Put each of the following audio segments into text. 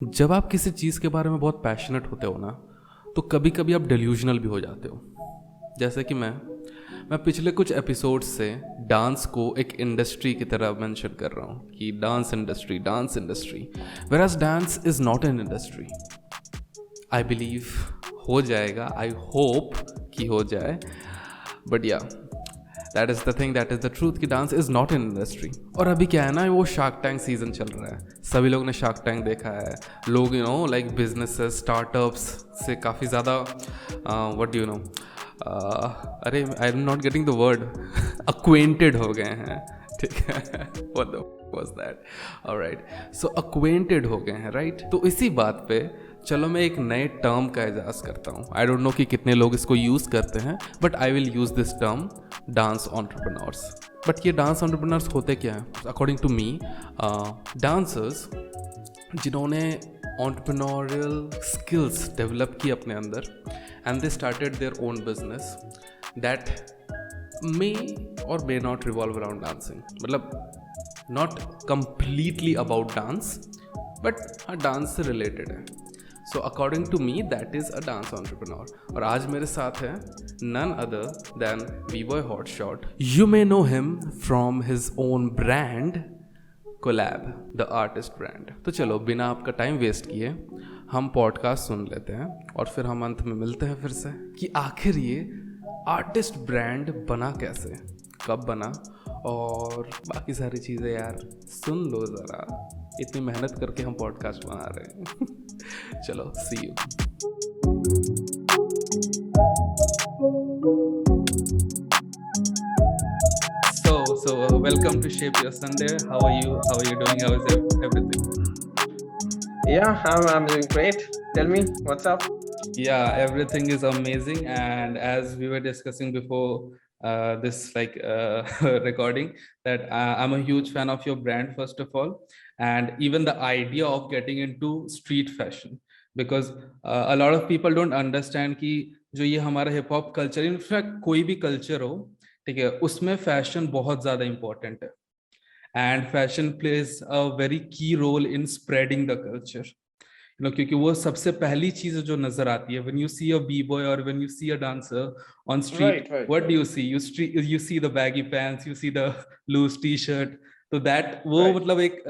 जब आप किसी चीज़ के बारे में बहुत पैशनेट होते हो ना, तो कभी कभी आप डिल्यूजनल भी हो जाते हो। जैसे कि मैं पिछले कुछ एपिसोड से डांस को एक इंडस्ट्री की तरह मेंशन कर रहा हूँ कि dance industry whereas dance is not an industry. I believe हो जाएगा, आई होप कि हो जाए, but yeah that is the thing, that is the truth कि dance is not an industry. और अभी क्या है ना, वो शार्क टैंक सीजन चल रहा है, सभी लोग ने शार्क टैंक देखा है। लोग लाइक बिजनेसेस स्टार्टअप्स से काफ़ी ज़्यादा व्हाट डू यू नो अरे I am not getting the word acquainted हो गए हैं। ठीक है, what the was that, alright, so acquainted हो गए हैं, राइट। तो इसी बात पे चलो मैं एक नए टर्म का एजाज करता हूँ। आई डोंट नो कि कितने लोग इसको यूज़ करते हैं, but I will use this term, dance entrepreneurs. But ये डांस एंटरप्रेन्योर्स होते क्या हैं? अकॉर्डिंग टू मी, डांसर्स जिन्होंने एंटरप्रेन्योरियल स्किल्स डेवलप की अपने अंदर, and they started their own business that may और may not revolve around dancing, मतलब not completely about dance, but हाँ डांस से रिलेटेड है। So according to me that is a dance entrepreneur. और आज मेरे साथ है none other than B-Boy Hotshot। You may know him from his own brand collab, the artist brand. तो चलो बिना आपका टाइम वेस्ट किए हम पॉडकास्ट सुन लेते हैं और फिर हम अंत में मिलते हैं फिर से कि आखिर ये आर्टिस्ट ब्रांड बना कैसे, कब बना, और बाकी सारी चीज़ें यार सुन लो ज़रा। इतनी मेहनत करके हम पॉडकास्ट बना रहे हैं। चलो सी you. So welcome to Shape Your Sunday. How are you? How are you doing? How is everything? Yeah, I'm doing great. Tell me, what's up? Yeah, everything is amazing. And as we were discussing before this recording, that I'm a huge fan of your brand, first of all, and even the idea of getting into street fashion, because a lot of people don't understand कि जो ये हमारा hip hop culture, in fact कोई भी culture हो, ठीक है, उसमें फैशन बहुत ज़्यादा इंपॉर्टेंट है, and fashion plays a very key role in spreading the culture, क्योंकि वो सबसे पहली चीज जो नजर आती है when you see a B boy और when you see a dancer on street, Right. What do you see, you see the baggy pants, you see the loose T shirt. तो दैट वो Right. मतलब एक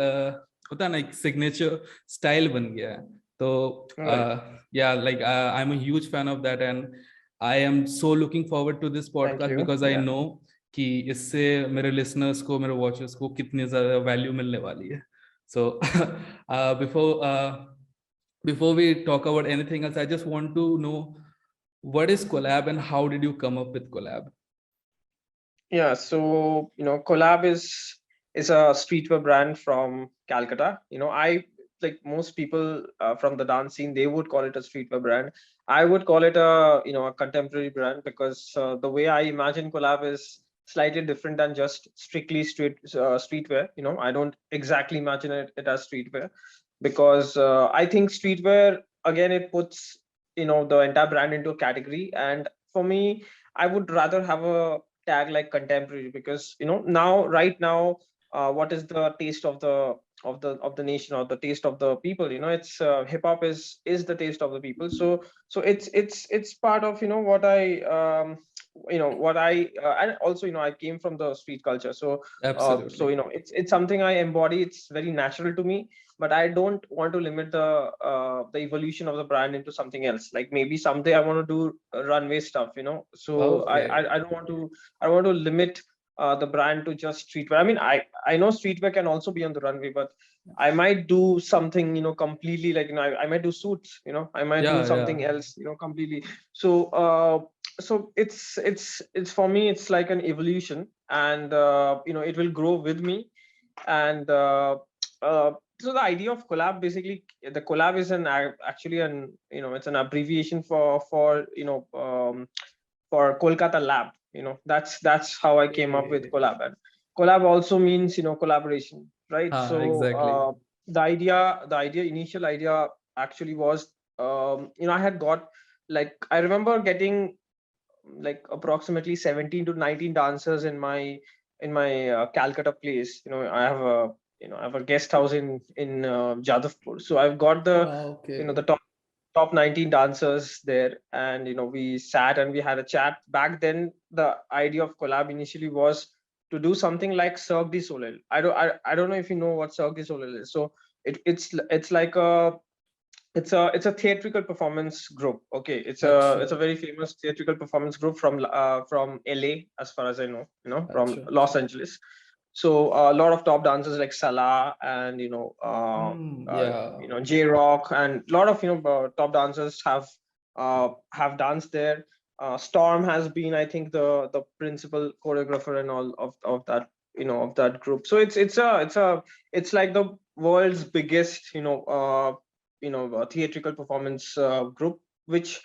होता है ना, एक signature style बन गया है। तो Right. या like I am a huge fan of that, and I am so looking forward to this Thank podcast you. Because I Yeah. No कि इससे मेरे लिसनर्स को, मेरे वॉचर्स को कितनी ज्यादा वैल्यू मिलने वाली है। So before before we talk about anything else, I just want to know what is Collab and how did you come up with Collab? Yeah. So Kollab is a streetwear brand from Calcutta. I like most people from the dance scene, they would call it a streetwear brand. I would call it a contemporary brand because the way I imagine Kollab is slightly different than just strictly streetwear. I don't exactly imagine it as streetwear because I think streetwear again it puts the entire brand into a category, and for me, I would rather have a tag like contemporary because now right now what is the taste of the nation or the taste of the people, it's hip hop is the taste of the people. So it's part of what I and also I came from the street culture. So Absolutely. it's something I embody. It's very natural to me, but I don't want to limit the evolution of the brand into something else. Like maybe someday I want to do runway stuff, so Okay. I don't want to, I want to limit the brand to just streetwear. I mean, I know streetwear can also be on the runway, but I might do something completely like I might do suits, I might do Yeah, yeah. something else completely. So it's for me it's like an evolution, and it will grow with me. And uh, so the idea of collab, basically the collab is actually an it's an abbreviation for Kolkata lab. That's how I came up with Okay. collab. And collab also means collaboration, right? So Exactly. the initial idea actually was, I had got, like, I remember getting like approximately 17 to 19 dancers in my Calcutta place. I have I have a guest house in Jadavpur. So I've got the Okay. the top 19 dancers there, and we sat and we had a chat. Back then, the idea of collab initially was to do something like Cirque du Soleil. I don't know if you know what Cirque du Soleil is. So it's like it's a theatrical performance group. Okay, it's a अच्छा. very famous theatrical performance group from LA, as far as I know, from अच्छा. Los Angeles. So a lot of top dancers like Salah and Yeah. J Rock, and a lot of top dancers have danced there. Storm has been, I think, the principal choreographer and all of that of that group. So it's like the world's biggest theatrical performance group, which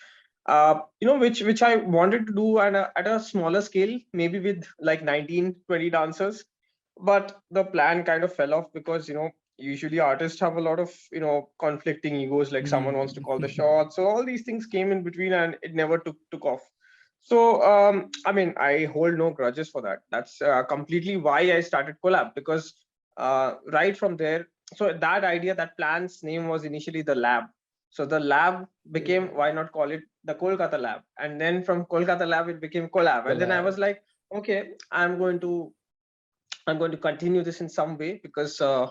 which I wanted to do at a smaller scale, maybe with like 19-20 dancers. But the plan kind of fell off because usually artists have a lot of conflicting egos, like someone wants to call the shots, so all these things came in between and it never took off. So I mean, I hold no grudges for that. That's completely why I started Collab, because right from there, so that idea, that plan's name was initially the lab. So the lab became, Yeah. why not call it the Kolkata lab, and then from Kolkata lab it became Collab, and then I was Collab. like, okay, I'm going to continue this in some way, because I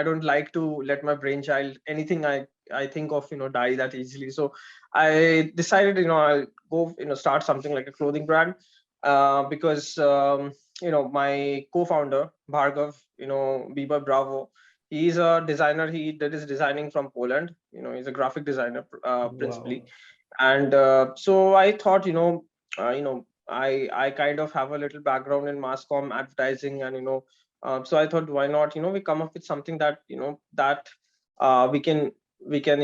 don't like to let my brainchild, anything I think of, die that easily. So I decided, I'll go, start something like a clothing brand, because my co-founder Bhargav, Bboy Bravo, he's a designer. He did his designing from Poland. He's a graphic designer, principally. Wow. And so I thought, I kind of have a little background in mass comm advertising, and so I thought, why not, we come up with something that that we can we can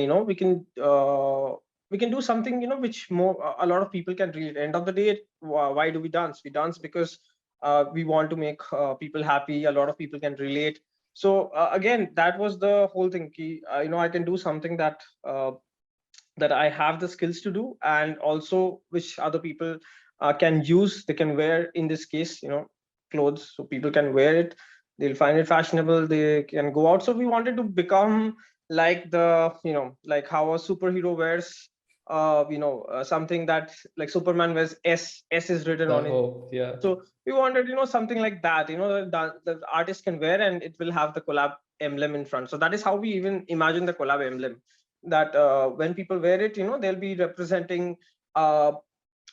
do something, which more a lot of people can relate. End of the day, why do we dance? We dance because we want to make people happy. A lot of people can relate. So again, that was the whole thing. I can do something that I have the skills to do, and also which other people can use. They can wear, in this case, clothes, so people can wear it. They'll find it fashionable. They can go out. So we wanted to become like like how a superhero wears, something that, like Superman wears S is written The on it. hope. Yeah. So we wanted, something like that, that the artist can wear, and it will have the collab emblem in front. So that is how we even imagine the collab emblem, that when people wear it, they'll be representing uh,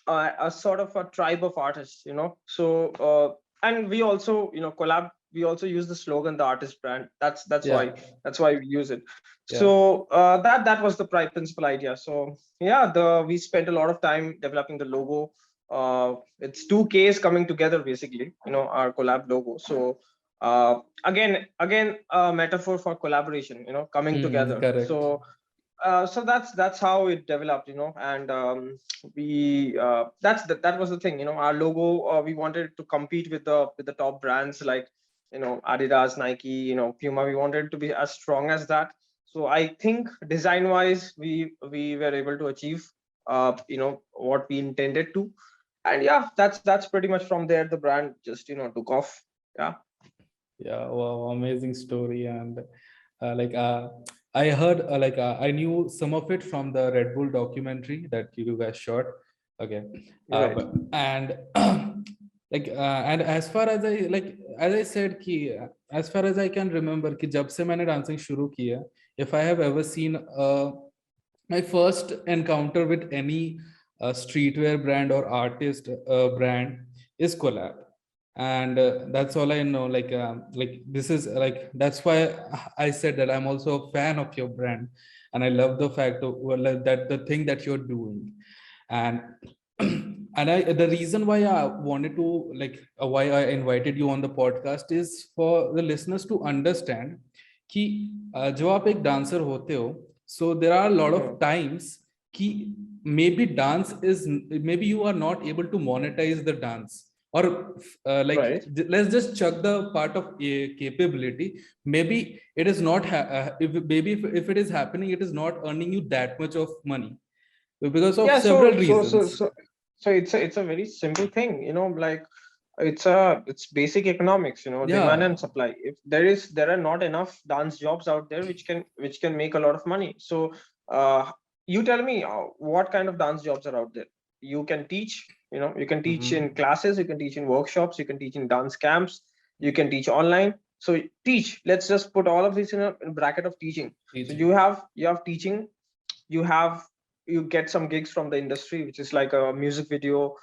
a sort of a tribe of artists, so and we also, collab, we also use the slogan, the artist brand. Yeah. That's why we use it. Yeah. So that was the principal idea. So yeah, the we spent a lot of time developing the logo. It's two Ks coming together, basically, our collab logo. So again, a metaphor for collaboration, coming together. Correct. So that's how it developed, and we that was the thing, our logo. We wanted to compete with the top brands, like Adidas, Nike, Puma. We wanted it to be as strong as that. So I think design wise, we were able to achieve what we intended to. And yeah, that's pretty much from there the brand just took off. Yeah. Yeah. Wow. Amazing story. And like I heard I knew some of it from the Red Bull documentary that you guys shot. Okay. Right. And and as far as I said ki, as far as I can remember कि जब से मैंने dancing शुरू किया, if I have ever seen my first encounter with any streetwear brand or artist brand is Collab. And that's all I know. This is that's why I said that I'm also a fan of your brand, and I love the fact of, well, that the thing that you're doing. And and I, the reason why I wanted to why I invited you on the podcast is for the listeners to understand कि जब आप एक dancer होते हो, so there are a lot of times कि maybe dance is, maybe you are not able to monetize the dance, or Right. let's just chuck the part of capability. Maybe it is not if it is happening, it is not earning you that much of money because of Yeah, several so reasons. it's a very simple thing, like It's basic economics, demand Yeah. and supply. If there are not enough dance jobs out there which can make a lot of money. So uh, you tell me, what kind of dance jobs are out there. You can teach, you can teach in Mm-hmm. classes, you can teach in workshops, you can teach in dance camps, you can teach online. So teach, let's just put all of this in a bracket of teaching. So Teaching. you have teaching, you have you get some gigs from the industry, which is like a music video.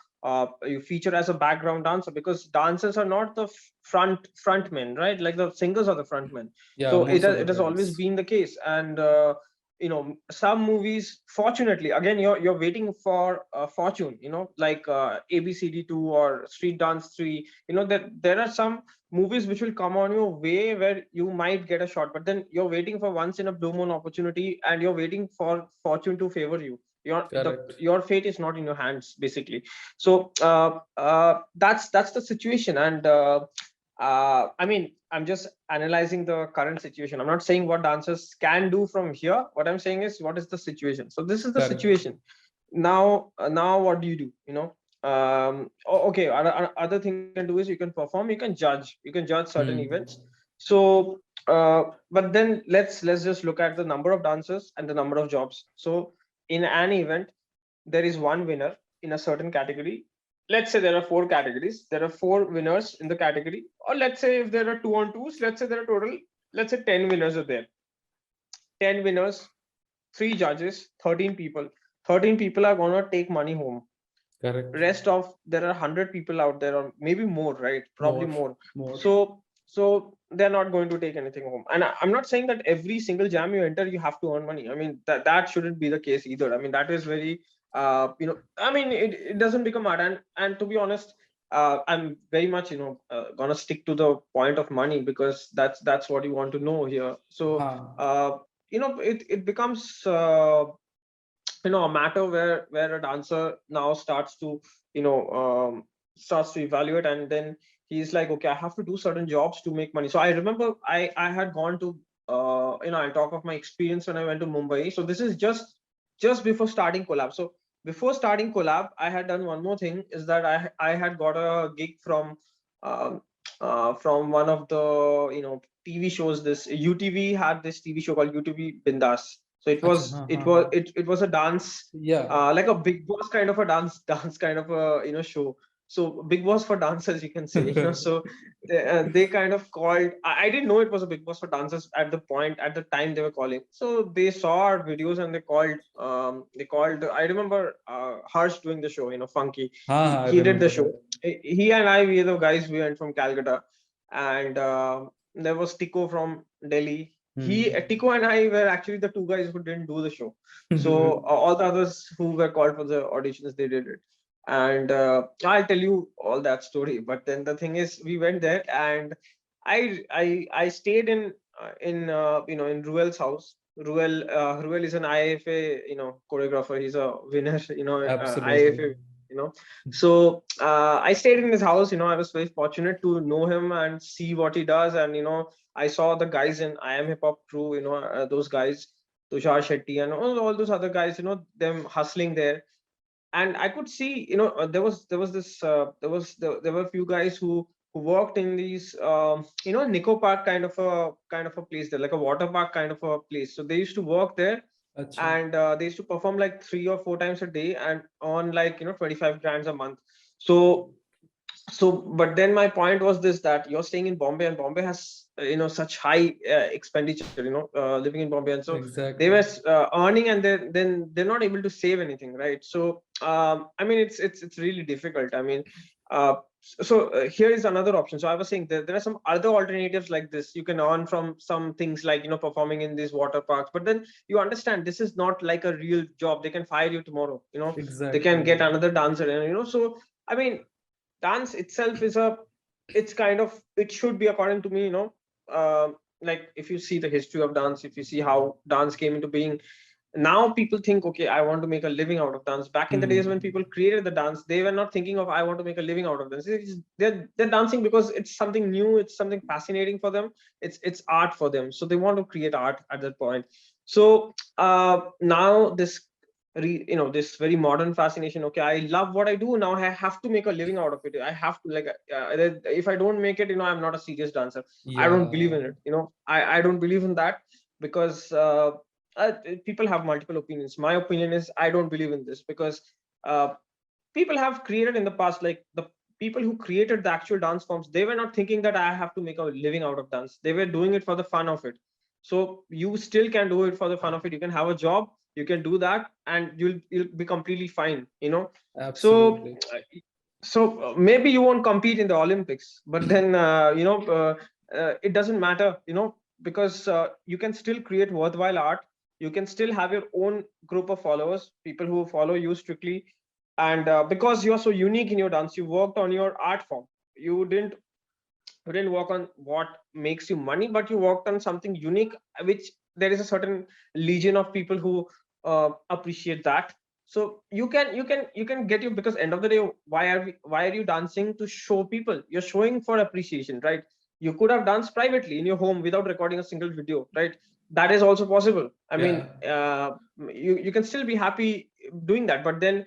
You feature as a background dancer, because dancers are not the frontmen, right? Like the singers are the frontmen. Yeah, So it most of has, the it has always times. been the case. And some movies, fortunately, again, you're waiting for fortune, like ABCD2 or Street Dance 3. That there are some movies which will come on your way where you might get a shot, but then you're waiting for once in a blue moon opportunity, and you're waiting for fortune to favor you. Correct. Your fate is not in your hands, basically. So that's the situation. And I mean, I'm just analyzing the current situation. I'm not saying what dancers can do from here. What I'm saying is, what is the situation. So this is the Correct. situation. Now what do you do, okay, other thing you can do is, you can perform, you can judge certain Hmm. events. So but then let's just look at the number of dancers and the number of jobs. So in an event, there is one winner in a certain category. Let's say there are four categories, there are four winners in the category. Or let's say if there are two on twos, let's say there are total, let's say 10 winners are there. 10 winners, three judges, 13 people. 13 people are going to take money home. Correct. Rest of, there are 100 people out there, or maybe more, right? Probably More. more. More. So they're not going to take anything home. And I'm not saying that every single jam you enter you have to earn money. I mean, that shouldn't be the case either. I mean, that is very I mean, it doesn't become art. And to be honest, I'm very much, gonna stick to the point of money, because that's what you want to know here. So Huh. it becomes a matter where a dancer now starts to, starts to evaluate. And then he's like, okay, I have to do certain jobs to make money. So I remember I had gone to, I'll talk of my experience when I went to Mumbai. So this is just before starting Collab. So before starting Collab, I had done one more thing, is that I had got a gig um, from one of the, TV shows. This UTV had this TV show called UTV Bindas. So it Acha, was हाँ it हाँ was हाँ. it was a dance, Yeah. like a Big Boss kind of a dance kind of a, show. So Big Boss for dancers, you can say. So they kind of called. I didn't know it was a Big Boss for dancers at the time they were calling. So they saw our videos and they called. They called. I remember Harsh doing the show. Funky. हाँ He हाँ, I he did the remember show. that. He and I, we are the guys. We went from Calcutta, and there was Tico from Delhi. Hmm. Tico and I were actually the two guys who didn't do the show. So all the others who were called for the auditions, they did it. And I'll tell you all that story. But then the thing is, we went there, and I stayed in Ruel's house. Ruel is an IFA, choreographer. He's a winner, Absolutely. IFA, you know. So I stayed in his house. I was very fortunate to know him and see what he does. And I saw the guys in I Am Hip Hop crew. Those guys, Tushar Shetty and all those other guys. Them hustling there. And I could see, there was this there were a few guys who worked in these Nico Park kind of a place there, like a water park kind of a place. So they used to work there, अच्छा. and they used to perform like 3 or 4 times a day, and on like 25 grands a month. So so but then my point was this, that you're staying in Bombay, and Bombay has such high expenditure, living in Bombay. And so they were Exactly. earning, and then they're not able to save anything, right? So I mean, it's really difficult. I mean, here is another option. So I was saying there are some other alternatives like this. You can earn from some things like performing in these water parks, but then you understand this is not like a real job. They can fire you tomorrow. They can Exactly. get another dancer, and so I mean, dance itself is it's kind of, it should be, according to me, like, if you see the history of dance, if you see how dance came into being, now people think, okay, I want to make a living out of dance. Back in the days when Hmm. people created the dance, they were not thinking of, I want to make a living out of this. They're dancing because it's something new, it's something fascinating for them, it's art for them, so they want to create art at that point. So now this very modern fascination. Okay, I love what I do, now I have to make a living out of it. I have to, like, if I don't make it, I'm not a serious dancer. I don't believe Yeah. in it. I don't believe in that, because uh, people have multiple opinions. My opinion is, I don't believe in this, because uh, people have created in the past, like the people who created the actual dance forms, they were not thinking that I have to make a living out of dance. They were doing it for the fun of it. So you still can do it for the fun of it. You can have a job, you can do that, and you'll be completely fine. So Absolutely. maybe you won't compete in the Olympics, but then it doesn't matter, because you can still create worthwhile art. You can still have your own group of followers, people who follow you strictly. And because you are so unique in your dance, you worked on your art form. You didn't work on what makes you money, but you worked on something unique, which there is a certain legion of people who appreciate that. So you can get you, because end of the day, why are you dancing? To show people. You're showing for appreciation, right? You could have danced privately in your home without recording a single video, right? That is also possible. I mean, Yeah. you can still be happy doing that, but then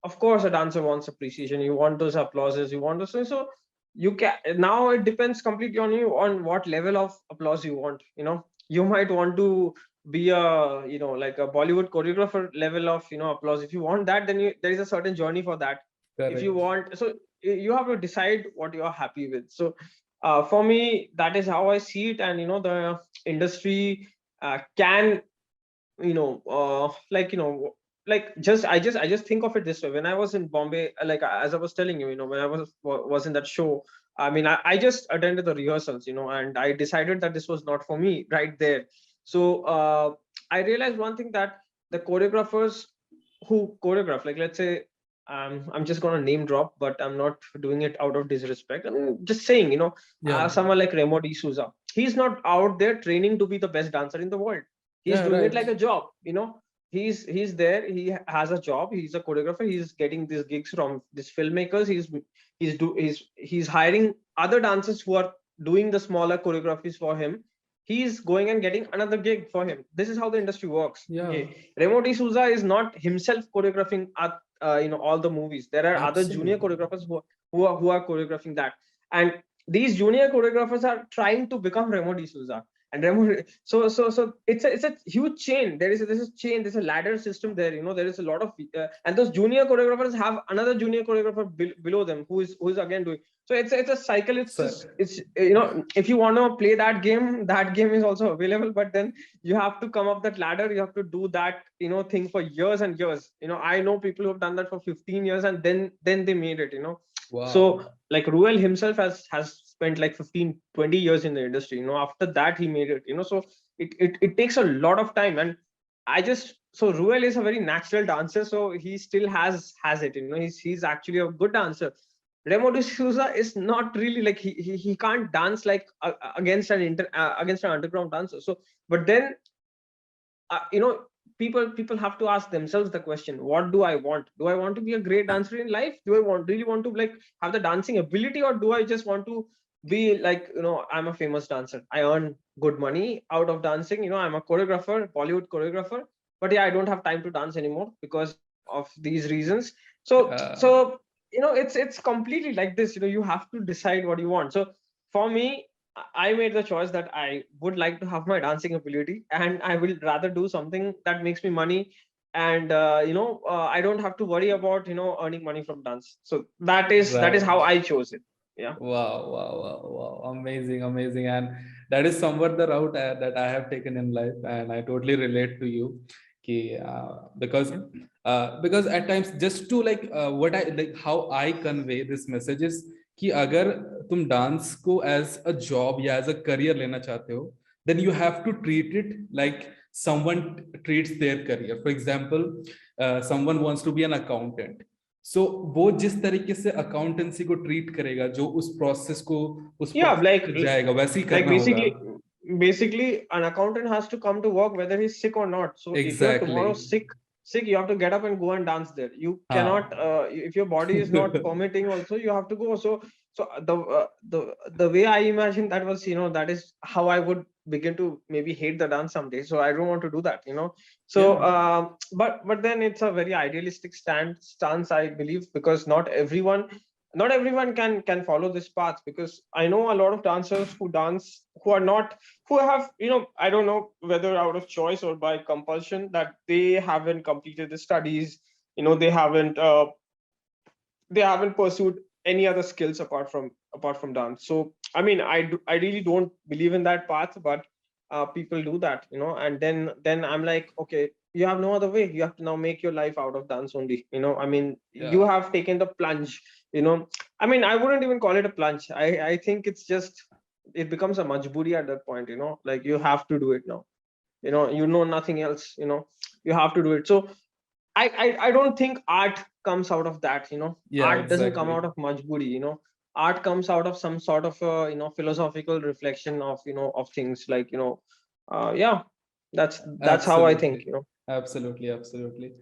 of course a dancer wants appreciation. You want those applauses, you want those. So you can, now it depends completely on you, on what level of applause you want. You might want to be a, like a Bollywood choreographer level of, applause. If you want that, then there is a certain journey for that. If you Correct. want, so you have to decide what you are happy with. So for me, that is how I see it. And the industry can, like, I just think of it this way. When I was in Bombay, like, as I was telling you, when I was in that show, I mean, I just attended the rehearsals, and I decided that this was not for me right there. So I realized one thing, that the choreographers who choreograph, like, let's say, I'm just gonna name drop, but I'm not doing it out of disrespect. I'm just saying, Yeah. someone like Remo D'Souza, he's not out there training to be the best dancer in the world. He's Yeah. doing it like Right. a job. He's there, he has a job, he's a choreographer, he's getting these gigs from these filmmakers. He's hiring other dancers who are doing the smaller choreographies for him. He's going and getting another gig for him. This is how the industry works. Yeah. Okay, Remo D'Souza is not himself choreographing at all the movies. There are other junior Absolutely. choreographers who are choreographing that. And these junior choreographers are trying to become Remo D'Souza. And Remo, so it's a huge chain. There's a chain, there's a ladder system there. There is a lot of and those junior choreographers have another junior choreographer below them, who is again doing. So it's a cycle. It's just, Sir. it's if you want to play that game is also available. But then you have to come up that ladder. You have to do that thing for years and years. I know people who have done that for 15 years, and then they made it. So Wow. like Ruel himself has spent like 15-20 years in the industry. After that he made it. So it takes a lot of time. And so Ruel is a very natural dancer, so he still has it. He's actually a good dancer. Remo D'Souza is not really, like, he can't dance like against an underground dancer. So but then people have to ask themselves the question, what do I want? Do I want to be a great dancer in life? Do I really want to, like, have the dancing ability? Or do I just want to be like, I'm a famous dancer, I earn good money out of dancing, I'm a choreographer, Bollywood choreographer, but yeah, I don't have time to dance anymore because of these reasons. so Yeah. so it's completely like this. You have to decide what you want. So for me, I made the choice that I would like to have my dancing ability, and I will rather do something that makes me money. And I don't have to worry about earning money from dance. So that is how Right. I chose it. Yeah. Wow, wow, wow, wow. Amazing, amazing. And that is somewhat the route that I have taken in life. And I totally relate to you. Ki, Yeah. because at times, just to like what I like, how I convey this message is कि अगर तुम dance को as a job या as a career लेना चाहते हो, then you have to treat it like someone treats their career. For example, someone wants to be an accountant. सो वो जिस तरीके से अकाउंटेंसी को ट्रीट करेगा, जो उस प्रोसेस को उस Yeah, प्रोसेस पे जाएगा, वैसे ही like करना होगा. basically an accountant has to come to work whether he's sick or not. So if you're tomorrow Exactly. sick, you have to get up and go and dance there. You cannot हाँ. if your body is not permitting also, you have to go. So So the way I imagine that was, that is how I would begin to maybe hate the dance someday. So I don't want to do that, So, Yeah. but then it's a very idealistic stance, I believe, because not everyone can follow this path, because I know a lot of dancers who dance who are not, who have, I don't know whether out of choice or by compulsion, that they haven't completed the studies, they haven't pursued any other skills apart from dance. So I mean, I really don't believe in that path, but people do that, and then I'm like, okay, you have no other way. You have to now make your life out of dance only, I mean, you Yeah. have taken the plunge, you know I mean, I wouldn't even call it a plunge. I think it's just, it becomes a majburi at that point, like you have to do it now, nothing else, you have to do it. So I don't think art comes out of that, Yeah, art doesn't come exactly. out of majburi, art comes out of some sort of philosophical reflection of, of things, like, yeah, that's how I think, Absolutely. Absolutely, absolutely.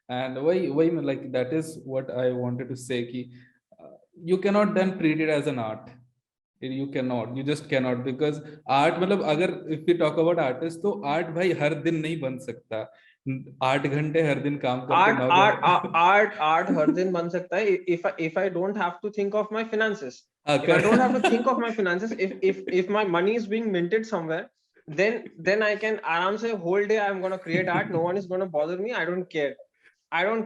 And why like that is what I wanted to say ki, you cannot then treat it as an art. You cannot, you just cannot, because art मतलब अगर if we talk about artist, तो art भाई हर दिन नहीं बन सकता, 8 घंटे हर दिन काम करके art 9 art घंटे art art हर दिन बन सकता है, if I don't have to think of my finances, हाँ if I कर don't have to think of my finances, if my money is being minted somewhere, then I can aram say whole day I'm going to create art. No one is going to bother me. I don't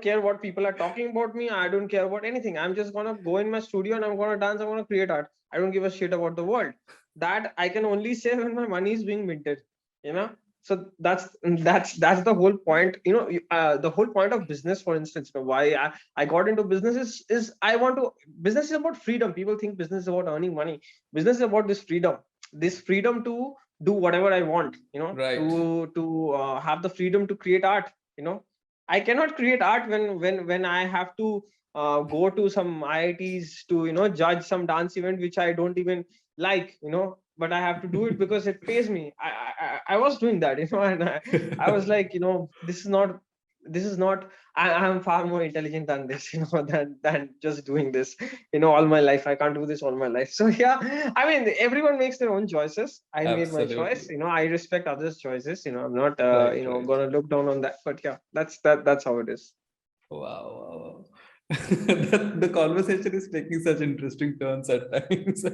care what people are talking about me. I don't care about anything. I'm just gonna go in my studio and I'm gonna dance. I'm gonna create art. I don't give a shit about the world. That I can only say when my money is being minted. You know. So that's the whole point. The whole point of business, for instance, why I got into business is I want to. Business is about freedom. People think business is about earning money. Business is about this freedom to do whatever I want. right. To have the freedom to create art. I cannot create art when I have to go to some IITs to judge some dance event which I don't even like, but I have to do it because it pays me. I was doing that, and I was like, this is not. I'm far more intelligent than this, than just doing this, all my life. I can't do this all my life. So yeah, I mean, everyone makes their own choices. I made my choice. Absolutely. I respect others' choices. I'm not, Right, right. gonna look down on that. But yeah, that's how it is. Wow, wow, wow. The conversation is taking such interesting turns at times.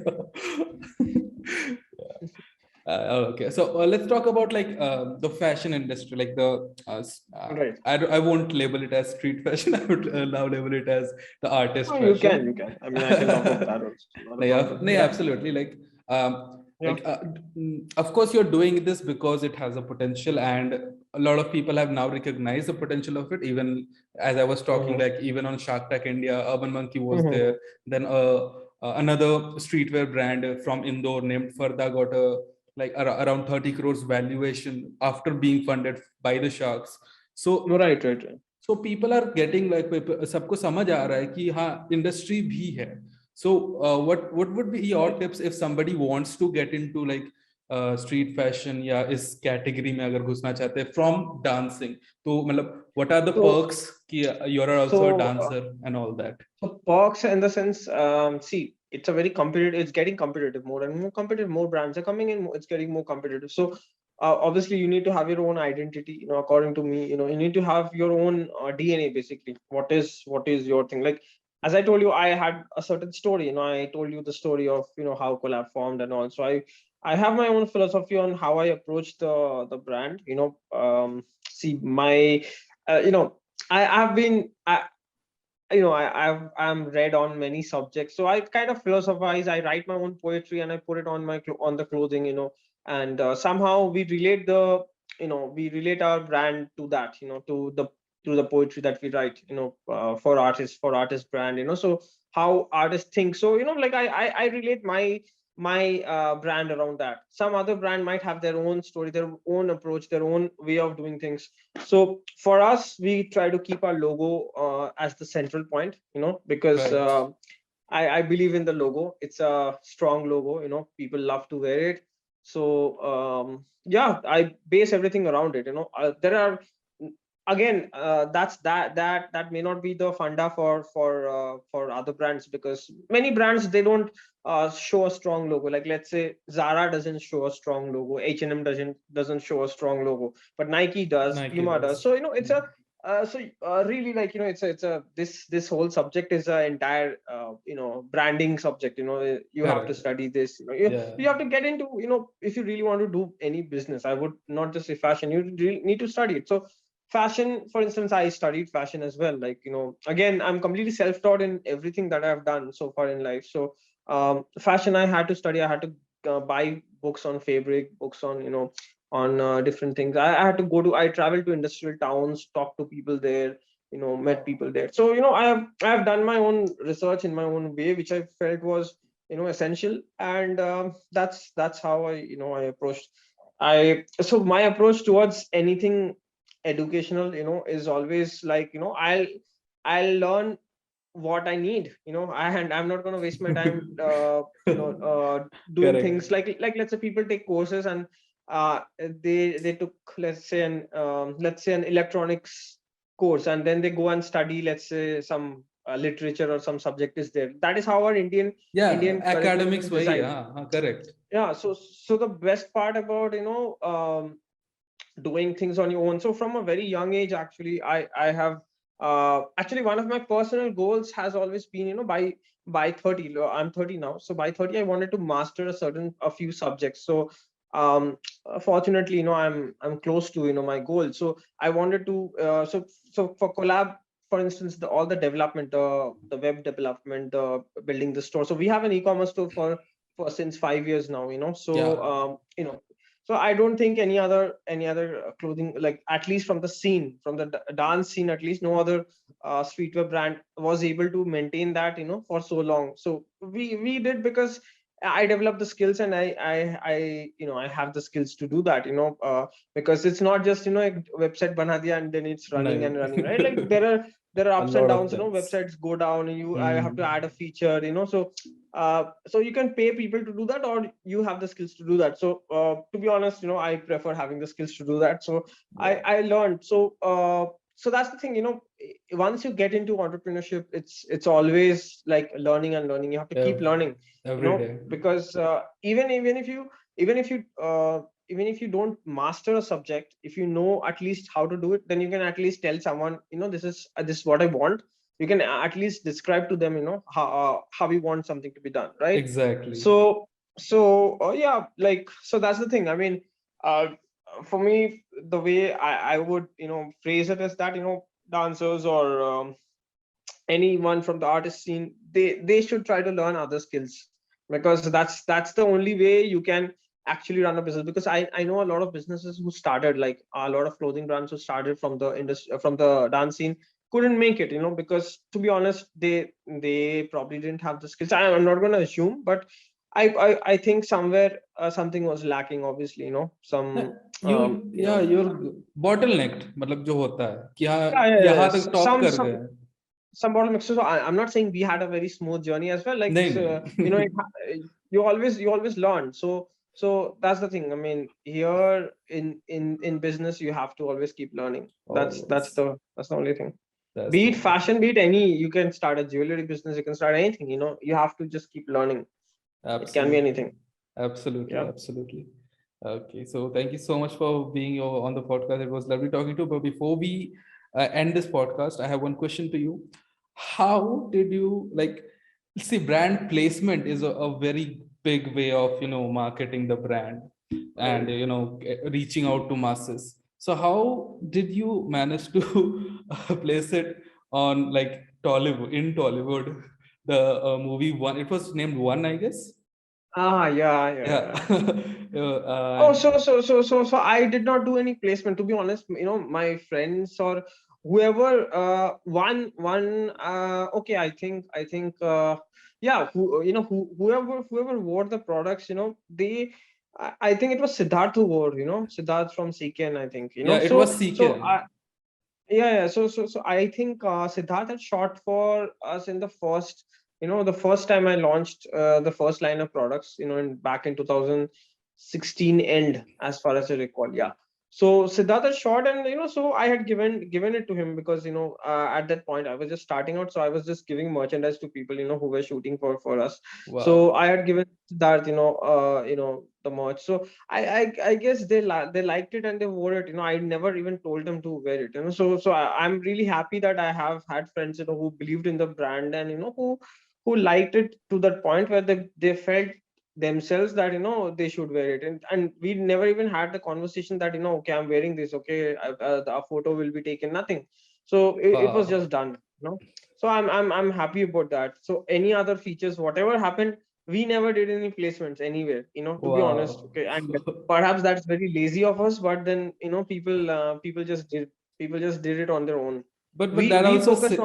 Okay, so let's talk about like the fashion industry, like Right. I won't label it as street fashion. I would now label it as the artist Oh, you can, fashion. you can. I mean, I can talk about that also. Not a No, yeah, problem. no, yeah, Yeah. absolutely. Yeah. Of course, you're doing this because it has a potential, and a lot of people have now recognized the potential of it. Even as I was talking, Mm-hmm. like even on Shark Tank India, Urban Monkey was Mm-hmm. there. Then another streetwear brand from Indore named Farda got a like around 30 crores valuation after being funded by the sharks. So Right, right, right. so people are getting like सबको समझ आ रहा है कि हाँ industry भी है. So what would be your Right. tips if somebody wants to get into like street fashion या इस category में अगर घुसना चाहते हैं from dancing, तो मतलब what are the So, perks कि you are also a so, dancer and all that? so perks in the sense, see, it's a very competitive. It's getting competitive, more and more competitive. More brands are coming in. It's getting more competitive. So, obviously, you need to have your own identity. According to me, you need to have your own DNA. Basically, what is your thing? Like, as I told you, I had a certain story. I told you the story of how Collab formed and all. So I have my own philosophy on how I approach the brand. See my, I've been I'm read on many subjects, so I kind of philosophize. I write my own poetry and I put it on on the clothing, and somehow we relate our brand to that, to the poetry that we write, for artist brand, so how artists think. So like I relate my brand around that. Some other brand might have their own story, their own approach, their own way of doing things. So for us, we try to keep our logo as the central point, because Right. I believe in the logo. It's a strong logo, people love to wear it. So yeah, I base everything around it. There are again, that may not be the funda for other brands, because many brands, they don't show a strong logo. Like, let's say Zara doesn't show a strong logo, H&M doesn't show a strong logo, but Nike does, Nike Puma does. does. So it's a really, like, it's a this whole subject is a entire branding subject. You have to Correct. study this. Yeah. You have to get into, if you really want to do any business, I would not just say fashion, you really need to study it. So fashion, for instance, I studied fashion as well. Like, again, I'm completely self-taught in everything that I've done so far in life. So fashion, I had to study. I had to buy books on fabric, books on on different things. I had to I traveled to industrial towns, talk to people there, met people there. So I have done my own research in my own way, which I felt was essential. And that's how I approached. So my approach towards anything educational is always like, I'll learn what I need, and I'm not going to waste my time doing Correct. things like, let's say people take courses, and they took, let's say an electronics course, and then they go and study, let's say, some literature or some subject is there. That is how our Yeah, Indian curriculum academics is way. designed. Correct. Yeah, so the best part about doing things on your own. So from a very young age, actually, I have actually, one of my personal goals has always been, by 30, I'm 30 now, so by 30 I wanted to master a few subjects. So fortunately, I'm close to my goal. So I wanted to so for Collab, for instance, all the development, the web development, building the store. So we have an e-commerce store for since 5 years now. So Yeah. so I don't think any other clothing, like, at least from the scene, from the dance scene, at least no other streetwear brand was able to maintain that, for so long. So we did, because I developed the skills, and I have the skills to do that. Because it's not just a website bana diya and then it's running No. and running, right? Like, there are A ups and lot of downs. things. Websites go down, and I have to Mm. add a feature. So you can pay people to do that, or you have the skills to do that. So to be honest, I prefer having the skills to do that. So Yeah. I learned. So that's the thing. Once you get into entrepreneurship, it's always like learning and learning. You have to keep Ev- learning. Every day. Because even if you don't master a subject, if you know at least how to do it, then you can at least tell someone, this is what I want. You can at least describe to them, how we want something to be done, right? Exactly. So yeah, like, so that's the thing. I mean, uh, for me, the way I would phrase it is that, dancers, or anyone from the artist scene, they should try to learn other skills, because that's the only way you can actually run a business. Because I know a lot of businesses who started, like a lot of clothing brands who started from the industry, from the dance scene, couldn't make it, because, to be honest, they probably didn't have the skills. I'm not going to assume, but I think somewhere something was lacking, obviously, You, you yeah, know you're bottlenecked, मतलब जो होता है कि हाँ yeah, यहाँ तक top कर गए हैं. some bottlenecks. So I'm not saying we had a very smooth journey as well. Like, नहीं so, नहीं. you always learn. So that's the thing. I mean, here in business, you have to always keep learning. Always. That's the only thing. That's Be the it only. fashion, be it any. You can start a jewelry business. You can start anything. You have to just keep learning. It can be Absolutely. anything. Absolutely. Yeah. Absolutely. Okay. So thank you so much for being on the podcast. It was lovely talking to you. But before we end this podcast, I have one question to you. How did you like, see, brand placement is a very big way of, marketing the brand and, reaching out to masses. So how did you manage to place it on like Tollywood, in Tollywood, the movie One? It was named One, I guess. Yeah, yeah, Yeah. yeah. Oh, And so I did not do any placement, to be honest. My friends or whoever, one okay, I think yeah, whoever wore the products, I think it was Siddharth who wore, Siddharth from CKN, I think, yeah, it so was so CK. I yeah, so I think Siddharth had shot for us in the first, the first time I launched the first line of products, back in 2016 end, as far as I recall. Yeah. So Siddhartha shot, and so I had given it to him because at that point I was just starting out, so I was just giving merchandise to people who were shooting for us. Wow. So I had given Siddharth the merch. So I guess they liked it and they wore it. I never even told them to wear it. So I'm really happy that I have had friends who believed in the brand, and who liked it to that point where they felt themselves that they should wear it, and we never even had the conversation that okay, I'm wearing this, okay, a photo will be taken, nothing. So it was Wow. just done. So I'm happy about that. So any other features, whatever happened, we never did any placements anywhere, to be honest. Wow. Okay, and perhaps that's very lazy of us, but then people just did it on their own. But we that we also focused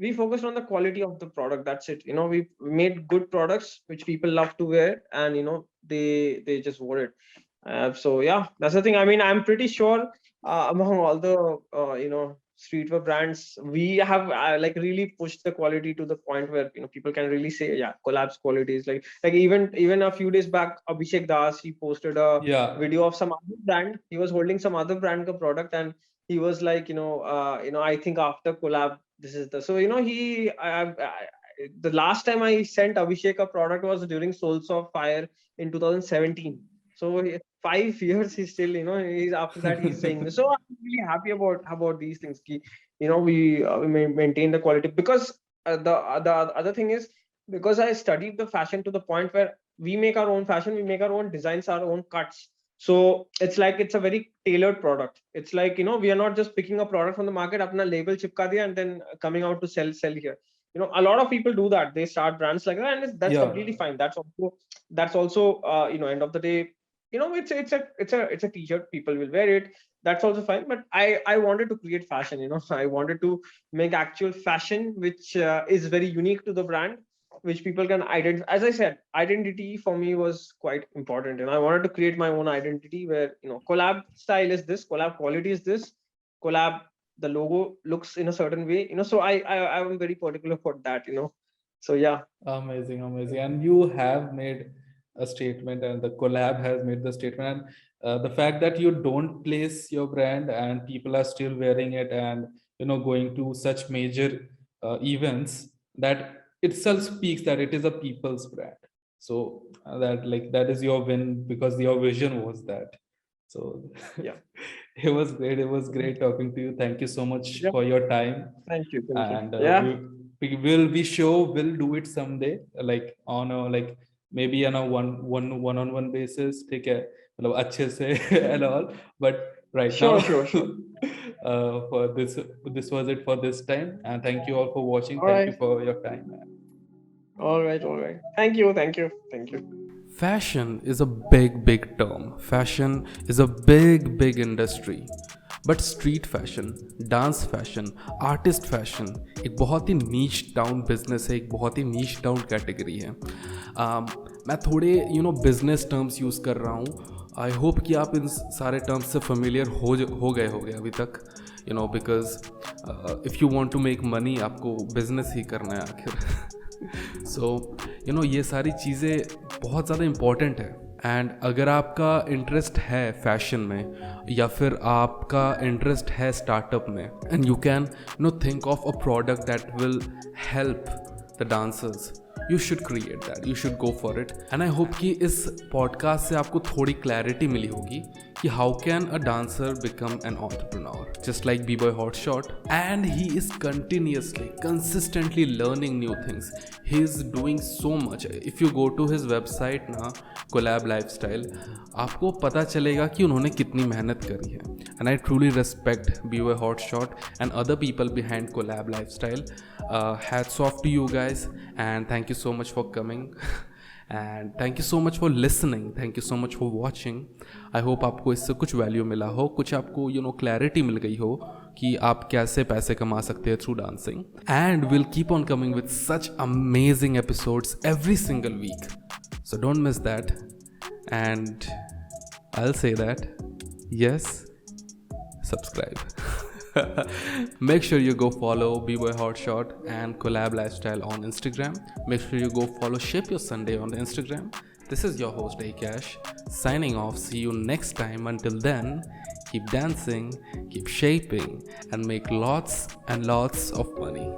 we focused on the quality of the product, that's it. We made good products which people love to wear, and they just wore it. So yeah, that's the thing. I mean, I'm pretty sure among all the streetwear brands, we have like really pushed the quality to the point where people can really say, yeah, Collab's quality is like even a few days back, Abhishek Das, he posted a yeah. video of some other brand. He was holding some other brand ka product, and he was like, I think after Collab, this is the, so the last time I sent Abhishek a product was during Souls of Fire in 2017. So 5 years he's still, he's after that he's saying this. So I'm really happy about these things. We maintain the quality, because the other thing is, because I studied the fashion to the point where we make our own fashion, we make our own designs, our own cuts. So it's like it's a very tailored product. It's like we are not just picking a product from the market, apna label chipka diya, and then coming out to sell here. A lot of people do that. They start brands like that, and that's Yeah. completely fine. That's also end of the day, it's a t-shirt, people will wear it, that's also fine. But I wanted to create fashion. I wanted to make actual fashion which is very unique to the brand, which people can identify. As I said, identity for me was quite important, and I wanted to create my own identity where Collab style is this, Collab quality is this, Collab, the logo looks in a certain way. So I am very particular for that. So yeah. Amazing, amazing. And you have made a statement, and the collab has made the statement. And the fact that you don't place your brand and people are still wearing it and going to such major events, that itself speaks that it is a people's brand. So that is your win, because your vision was that. So Yeah. it was great. It was great talking to you. Thank you so much Yeah. for your time. Thank you. And Yeah. we will be sure we'll do it someday, like on a like maybe on a one-on-one basis, take a मतलब अच्छे से and all. But right now Sure. for this was it for this time, and thank you all for watching. All Thank you right. for your time, man. All right. Thank you. Fashion is a big term. Fashion is a big industry. But street fashion, dance fashion, artist fashion एक बहुत ही नीच down business है, एक बहुत ही नीच down category है. मैं थोड़े बिजनेस टर्म्स यूज़ कर रहा हूँ. आई होप कि आप इन सारे टर्म्स से फेमिलियर हो गए अभी तक, because if you want to make money, आपको बिजनेस ही करना है आखिर. सो ये सारी चीज़ें बहुत ज़्यादा इम्पॉर्टेंट है. एंड अगर आपका इंटरेस्ट है फैशन में, या फिर आपका इंटरेस्ट है स्टार्टअप में, and you can think of a product that will help the dancers, you should create that, you should go for it. And I hope कि इस पॉडकास्ट से आपको थोड़ी क्लैरिटी मिली होगी कि how can a dancer become an entrepreneur, just like Bboy Hotshot. And he is consistently learning new things. He is doing so much. If you go to his website ना, Kollab Lifestyle, आपको पता चलेगा कि उन्होंने कितनी मेहनत करी है. And I truly respect Bboy Hotshot and other people behind Kollab Lifestyle. Hats off to you guys, and thank you so much for coming. And thank you so much for listening, thank you so much for watching. I hope आपको इससे कुछ value मिला हो, कुछ आपको clarity मिल गई हो कि आप कैसे पैसे कमा सकते हैं through dancing. And will keep on coming with such amazing episodes every single week, so don't miss that. And I will say that, yes, subscribe. Make sure you go follow Bboy Hotshot and Kollab Lifestyle on Instagram. Make sure you go follow Shape Your Sunday on the Instagram. This is your host Akash, signing off. See you next time. Until then, keep dancing, keep shaping, and make lots and lots of money.